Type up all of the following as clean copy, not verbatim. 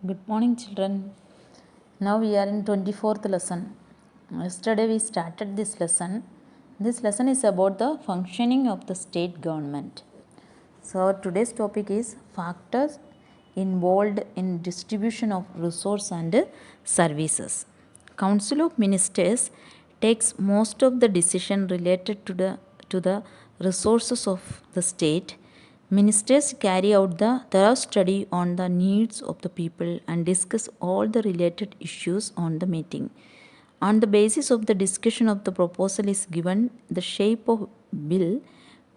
Good morning, children. Now we are in 24th lesson. Yesterday we started this lesson. This lesson is about the functioning of the state government. So today's topic is factors involved in distribution of resource and services. Council of Ministers takes most of the decision related to the resources of the state. Ministers carry out the thorough study on the needs of the people and discuss all the related issues on the meeting. On the basis of the discussion of the proposal is given the shape of bill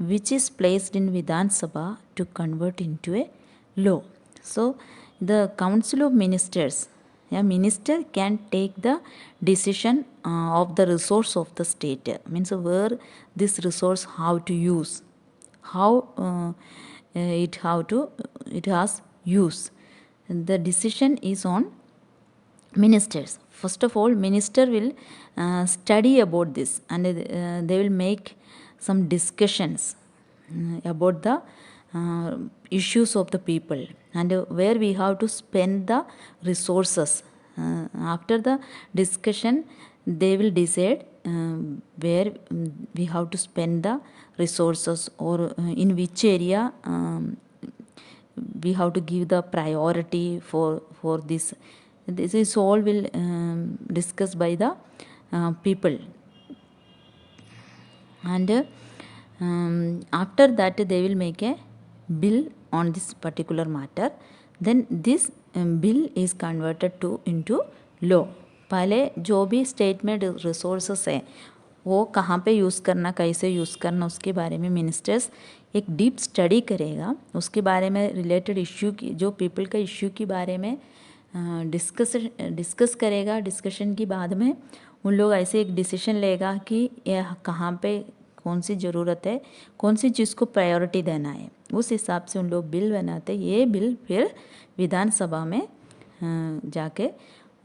which is placed in Vidhan Sabha to convert into a law. So the Council of Ministers, a minister can take the decision of the resource of the state, means where this resource how to use, how it has use. The decision is on ministers. First of all, minister will study about this, and they will make some discussions about the issues of the people, and where we have to spend the resources. After the discussion, they will decide where we have to spend the resources, or in which area we have to give the priority for this. This is all will discussed by the people, and after that they will make a bill on this particular matter. Then this bill is converted to into law. पहले जो भी state में resources है वो कहाँ पे use करना, कैसे यूज़ करना, उसके बारे में मिनिस्टर्स एक डीप स्टडी करेगा. उसके बारे में रिलेटेड इश्यू की, जो पीपल का इश्यू के बारे में डिस्कस करेगा. डिस्कशन के बाद में उन लोग ऐसे एक डिसीजन लेगा कि यह कहाँ पे कौन सी ज़रूरत है, कौन सी चीज़ को प्रायोरिटी देना है. उस हिसाब से उन लोग बिल बनाते. ये बिल फिर विधानसभा में जाके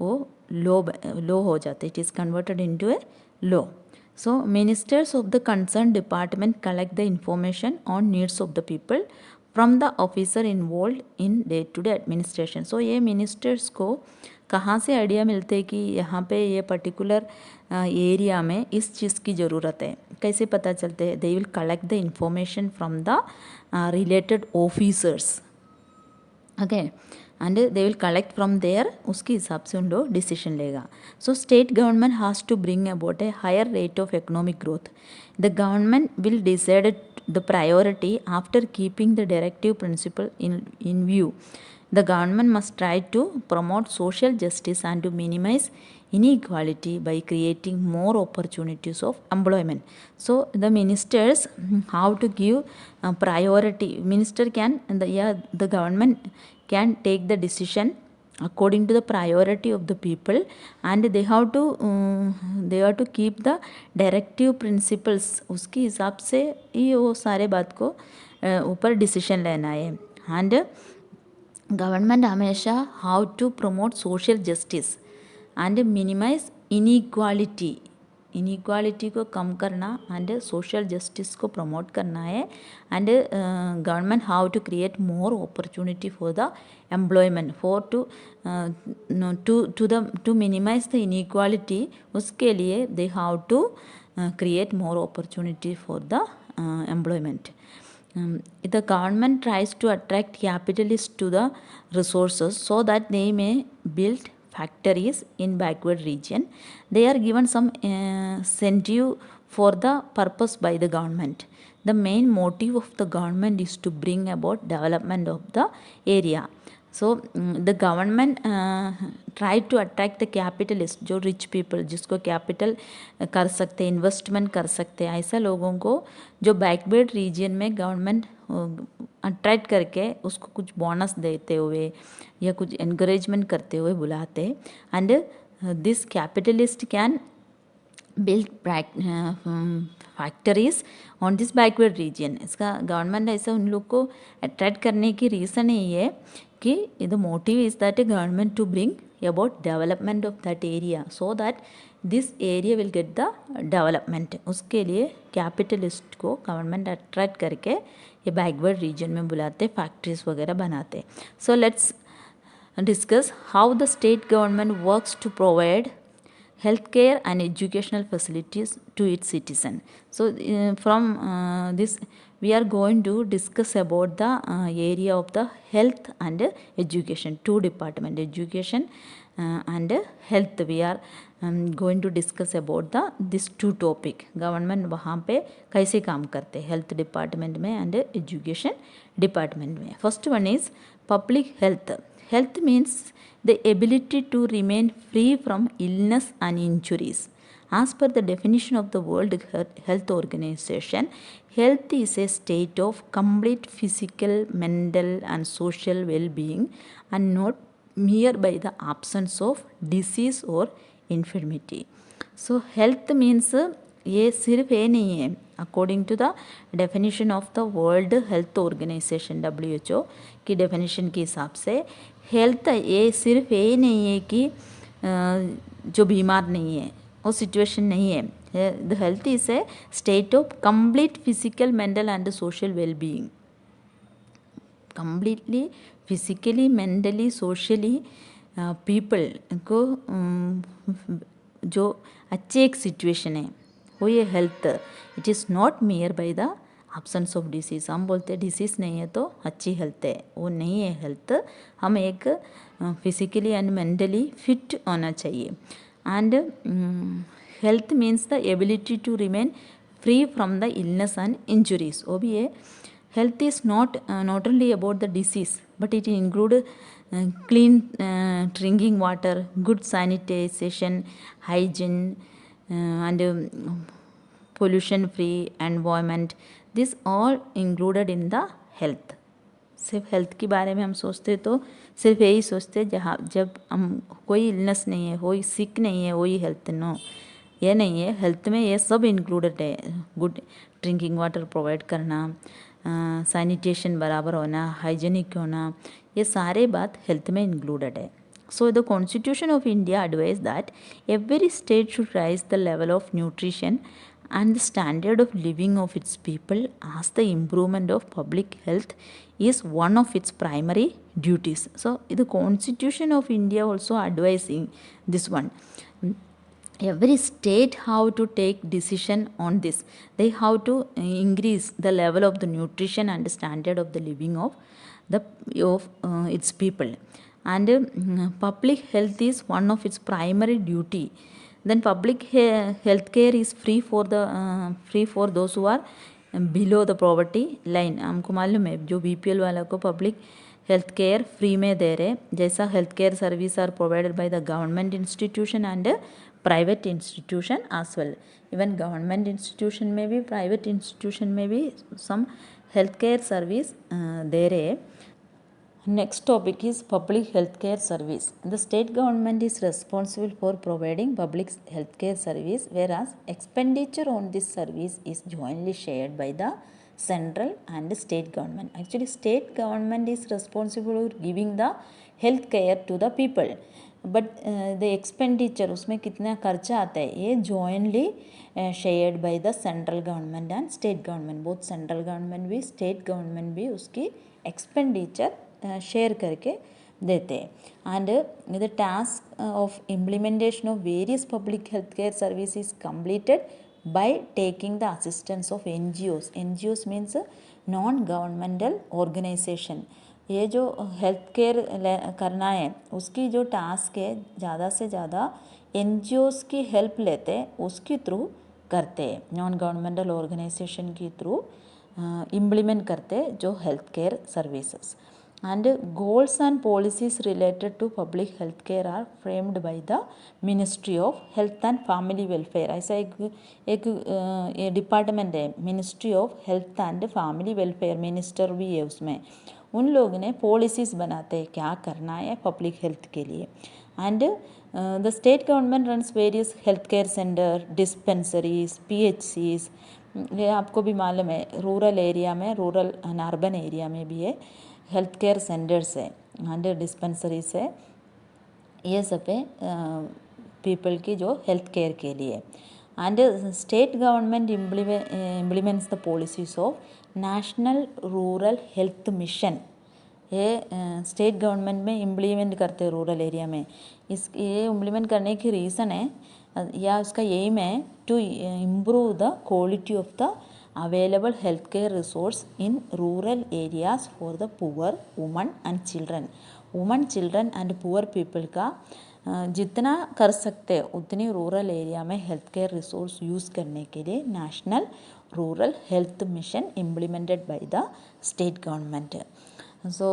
वो लो हो जाते. It is converted into A low. So ministers of the concerned department collect the information on needs of the people from the officer involved in day-to-day administration. So ये ministers को कहाँ से आइडिया मिलते हैं कि यहाँ पे ये पर्टिकुलर एरिया में इस चीज़ की ज़रूरत है, कैसे पता चलते हैं? They will collect the information from the related officers. Okay. And they will collect from there. उसके हिसाब से उन लोग डिसीजन लेगा. So state government has to bring about a higher rate of economic growth. The government will decide the priority after keeping the directive principle in view. The government must try to promote social justice and to minimize inequality by creating more opportunities of employment. So the ministers how to give priority. Minister can, the government can take the decision according to the priority of the people, and they have to keep the directive principles. उसके हिसाब से ही वो सारे बात को ऊपर decision लेना है. एंड गवर्नमेंट हमेशा how to promote social justice and minimise inequality को कम करना एंड सोशल जस्टिस को प्रमोट करना है. And government how to create more opportunity for the employment for to minimise the inequality. उसके लिए they how to create more opportunity for the employment. The government tries to attract capitalists to the resources so that they may build factories in backward region. They are given some incentive for the purpose by the government. The main motive of the government is to bring about development of the area. So the government try to attract the capitalist, जो rich people जिसको capital कर सकते, investment कर सकते, ऐसा लोगों को जो बैकवर्ड रीजन में गवर्नमेंट अट्रैक्ट करके उसको कुछ बोनस देते हुए या कुछ एनकरेजमेंट करते हुए बुलाते. And this capitalist can build factories on this backward region. इसका गवर्नमेंट ऐसा उन लोग को अट्रैक्ट करने की रीज़न यही है कि the motive is that a government to bring about development of that area so that this area will get the development. उसके लिए कैपिटलिस्ट को गवर्नमेंट अट्रैक्ट करके ये बैकवर्ड रीजन में बुलाते, फैक्ट्रीज वगैरह बनाते. So let's discuss how the state government works to provide healthcare and educational facilities to its citizen. So from this we are going to discuss about the area of the health and education, two department, education and health. We are going to discuss about the this two topic. Government वहाँ पे कैसे काम करते हैं health department में and education department में. First one is public health. Health means the ability to remain free from illness and injuries. As per the definition of the World Health Organization, health is a state of complete physical, mental, and social well being, and not mere by the absence of disease or infirmity. So, health means ये सिर्फ ये नहीं है. According to the definition of the world health organisation WHO की definition के हिसाब से health ये सिर्फ ये नहीं है कि जो बीमार नहीं है वो सिचुएशन नहीं है. The health is a state of complete physical, mental and social well being. Completely physically, mentally, socially people को जो अच्छे एक सिचुएशन है वो ये health. It is not मियर by the absence of disease. हम बोलते हैं डिसीज़ नहीं है तो अच्छी हेल्थ है, वो नहीं है हेल्थ. हम एक फिजिकली एंड मेंटली फिट होना चाहिए. And health means the ability to remain free from the illness and injuries. वो भी है. Health is not only about the disease but it include clean drinking water, good sanitation, hygiene, and pollution free environment. This all included in the health. सिर्फ health के बारे में हम सोचते तो सिर्फ यही सोचते जहाँ जब हम कोई इलनेस नहीं है, कोई सिक नहीं है, वही हेल्थ. नो, ये नहीं है. हेल्थ में ये सब इंक्लूडेड है. गुड ड्रिंकिंग वाटर प्रोवाइड करना, सैनिटेशन बराबर होना, हाइजीनिक होना, ये सारे बात हेल्थ में इंक्लूडेड है. So the constitution of India advise that every state should rise the level of nutrition and the standard of living of its people as the improvement of public health is one of its primary duties. So the constitution of India also advising this one. Every state have to take decision on this. They have to increase the level of the nutrition and standard of the living of its people. And public health is one of its primary duty. Then public health care is free for those who are below the poverty line. हमको मालूम है जो BPL वाला को public health care free में दे रहे. जैसा health care service are provided by the government institution and private institution as well. Even government institution में भी, प्राइवेट इंस्टीट्यूशन में भी सम हेल्थ केयर सर्विस दे रहे. Next topic is public healthcare service. The state government is responsible for providing public healthcare service, whereas expenditure on this service is jointly shared by the central and state government. Actually, state government is responsible for giving the health care to the people, but the expenditure उसमें कितना खर्चा आता है ये jointly shared by the central government and state government. Both central government भी state government भी उसकी expenditure share करके देते हैं. And the task of implementation of various public health care service is completed by taking the assistance of NGOs. NGOs means non governmental organisation. ये जो health care करना है उसकी जो टास्क है ज़्यादा से ज़्यादा NGOs की हेल्प लेते उसके थ्रू करते, नॉन गवर्नमेंटल ऑर्गेनाइजेशन के थ्रू इम्प्लीमेंट करते जो health care services. And goals and policies related to public health care are framed by the Ministry of Health and Family Welfare. ऐसा एक डिपार्टमेंट है ministry of health and family welfare. Minister भी है उसमें. उन लोगों ने पॉलिसीज़ बनाते हैं क्या करना है पब्लिक हेल्थ के लिए. And the state government runs various health care centre, dispensaries, PHCs. ये आपको भी मालूम है रूरल एरिया में, रूरल एंड अर्बन एरिया में भी है हेल्थ केयर सेंटर्स है एंड डिस्पेंसरीज है. ये सब है पीपल की जो हेल्थ केयर के लिए. And state government implements the policies of national rural health mission. ये स्टेट गवर्नमेंट में इम्प्लीमेंट करते हैं रूरल एरिया में। ये इम्प्लीमेंट करने की रीज़न है या उसका एम है to improve the quality of the available health care resource in rural areas for the poor women and children. Women, children and poor people का जितना कर सकते उतनी रूरल एरिया में हेल्थ केयर रिसोर्स यूज़ करने के लिए national rural health mission implemented by the state government. So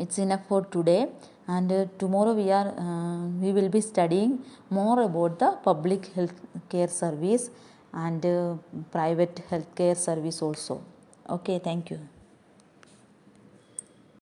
it's enough for today, and tomorrow we will be studying more about the public health care service and private health care service also. Okay, thank you.